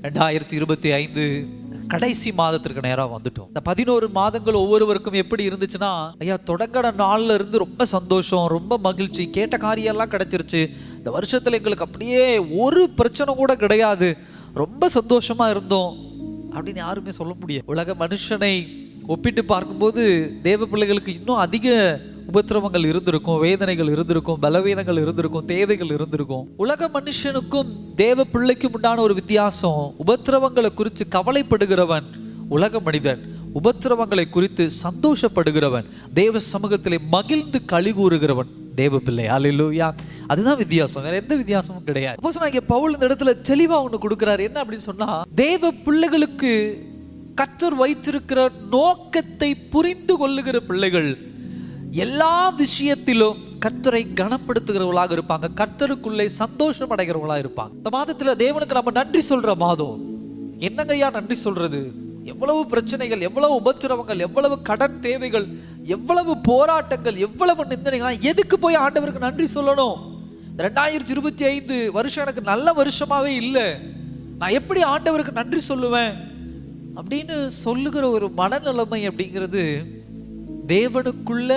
2025 கடைசி மாதத்திற்கு நேரம் வந்துட்டோம். இந்த 11 மாதங்கள் ஒவ்வொருவருக்கும் எப்படி இருந்துச்சுன்னா, ஐயா தொடங்கின நாள்ல இருந்து ரொம்ப சந்தோஷம், ரொம்ப மகிழ்ச்சி, கேட்ட காரியம் எல்லாம் கிடைச்சிருச்சு, இந்த வருஷத்துல எங்களுக்கு அப்படியே ஒரு பிரச்சனை கூட கிடையாது, ரொம்ப சந்தோஷமா இருந்தோம் அப்படின்னு யாருமே சொல்ல முடியாது. உலக மனுஷனை ஒப்பிட்டு பார்க்கும்போது தேவ பிள்ளைகளுக்கு இன்னும் அதிக உபத்திரவங்கள் இருந்திருக்கும், வேதனைகள் இருந்திருக்கும், பலவீனங்கள் இருந்திருக்கும், தேவைகள் இருந்திருக்கும். உலக மனுஷனுக்கும் தேவ பிள்ளைக்கும் உண்டான ஒரு வித்தியாசம், உபத்திரவங்களை குறித்து கவலைப்படுகிறவன் உலக மனிதன், உபத்திரவங்களை குறித்து சந்தோஷப்படுகிறவன், தேவ சமூகத்திலே மகிழ்ந்து களி கூறுகிறவன் தேவ பிள்ளை. அல்லேலூயா. அதுதான் வித்தியாசம், வேற எந்த வித்தியாசமும் கிடையாது. அப்போஸ்தலனாகிய பவுல் இந்த இடத்துல தெளிவா ஒன்று கொடுக்கிறார். என்ன அப்படின்னு சொன்னா, தேவ பிள்ளைகளுக்கு கர்த்தர் வைத்திருக்கிற நோக்கத்தை புரிந்து கொள்ளுகிற பிள்ளைகள் எல்லா விஷயத்திலும் கர்த்தரை கனப்படுத்துகிறவர்களாக இருப்பாங்க, கர்த்தருக்குள்ளே சந்தோஷம் அடைகிறவர்களாக இருப்பாங்க. இந்த மாதத்துல தேவனுக்கு நம்ம நன்றி சொல்ற மாதம். என்னங்கய்யா நன்றி சொல்றது? எவ்வளவு பிரச்சனைகள், எவ்வளவு உபத்திரவங்கள், எவ்வளவு கடன் தேவைகள், எவ்வளவு போராட்டங்கள், எவ்வளவு நிந்தனைகள், எதுக்கு போய் ஆண்டவருக்கு நன்றி சொல்லணும்? 2025 வருஷம் எனக்கு நல்ல வருஷமாவே இல்லை, நான் எப்படி ஆண்டவருக்கு நன்றி சொல்லுவேன் அப்படின்னு சொல்லுகிற ஒரு மனநிலைமை அப்படிங்கிறது தேவனுக்குள்ள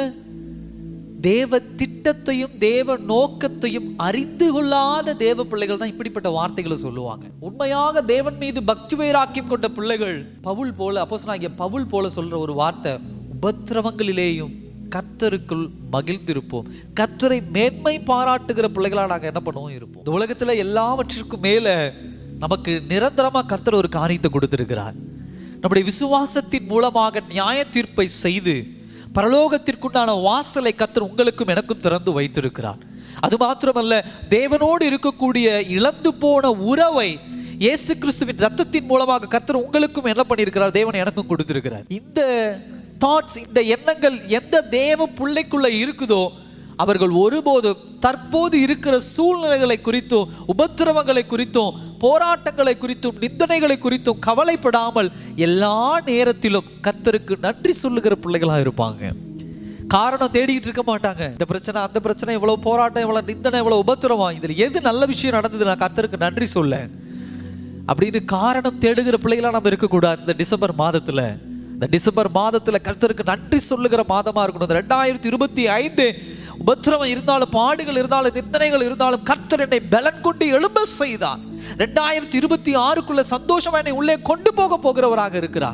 தேவ திட்டத்தையும் தேவ நோக்கத்தையும் அறிந்து கொள்ளாத தேவ பிள்ளைகள் தான் இப்படிப்பட்ட வார்த்தைகளை சொல்லுவாங்க. உண்மையாக தேவன் மீது பக்தி வைராக்கியம் கொண்ட பிள்ளைகள் பவுல் போல, அப்போஸ்தலனாகிய பவுல் போல சொல்ற ஒரு வார்த்தை, உபத்திரவங்களிலேயும் கர்த்தருக்குள் மகிழ்ந்திருப்போம். கர்த்தரை மேன்மை பாராட்டுகிற பிள்ளைகளா நாங்க என்ன பண்ணுவோம் இருப்போம். இந்த உலகத்துல எல்லாவற்றிற்கும் மேல நமக்கு நிரந்தரமா கர்த்தர் ஒரு காரியத்தை கொடுத்திருக்கிறார். நம்முடைய விசுவாசத்தின் மூலமாக நியாய தீர்ப்பை செய்து பரலோகத்திற்குண்டான வாசலை கர்த்தர் உங்களுக்கும் எனக்கும் திறந்து வைத்திருக்கிறார். அது மாத்திரமல்ல, தேவனோடு இருக்கக்கூடிய இழந்து போன உறவை இயேசு கிறிஸ்துவின் ரத்தத்தின் மூலமாக கர்த்தர் உங்களுக்கும் என்ன பண்ணியிருக்கிறார், தேவன் எனக்கும் கொடுத்திருக்கிறார். இந்த தாட்ஸ், இந்த எண்ணங்கள் எந்த தேவ பிள்ளைக்குள்ள இருக்குதோ அவர்கள் ஒருபோதும் தற்போது இருக்கிற சூழ்நிலைகளை குறித்தும், உபத்திரவங்களை குறித்தும், போராட்டங்களை குறித்தும், நிந்தனைகளை குறித்தும் கவலைப்படாமல் எல்லா நேரத்திலும் கர்த்தருக்கு நன்றி சொல்லுகிற பிள்ளைகளா இருப்பாங்க. காரணம் தேடிக்கிட்டு இருக்க மாட்டாங்க. இந்த பிரச்சனை, அந்த பிரச்சனை, இவ்வளவு போராட்டம், இவ்வளவு நிந்தனை, இவ்வளவு உபத்திரவம், இதுல எது நல்ல விஷயம் நடந்தது, நான் கர்த்தருக்கு நன்றி சொல்ல அப்படின்னு காரணம் தேடுகிற பிள்ளைகளா நம்ம இருக்கக்கூடாது. இந்த டிசம்பர் மாதத்துல கர்த்தருக்கு நன்றி சொல்லுகிற மாதமா இருக்கணும். 2025 உபத்திரவம் இருந்தாலும், பாடுகள் இருந்தாலும், நிந்தனைகள் இருந்தாலும் கர்த்தர் என்னை பலன் கொண்டு எழும்ப செய்தார். 2026க்குள்ள சந்தோஷமா என்னை உள்ளே கொண்டு போகிறவராக இருக்கிறார்.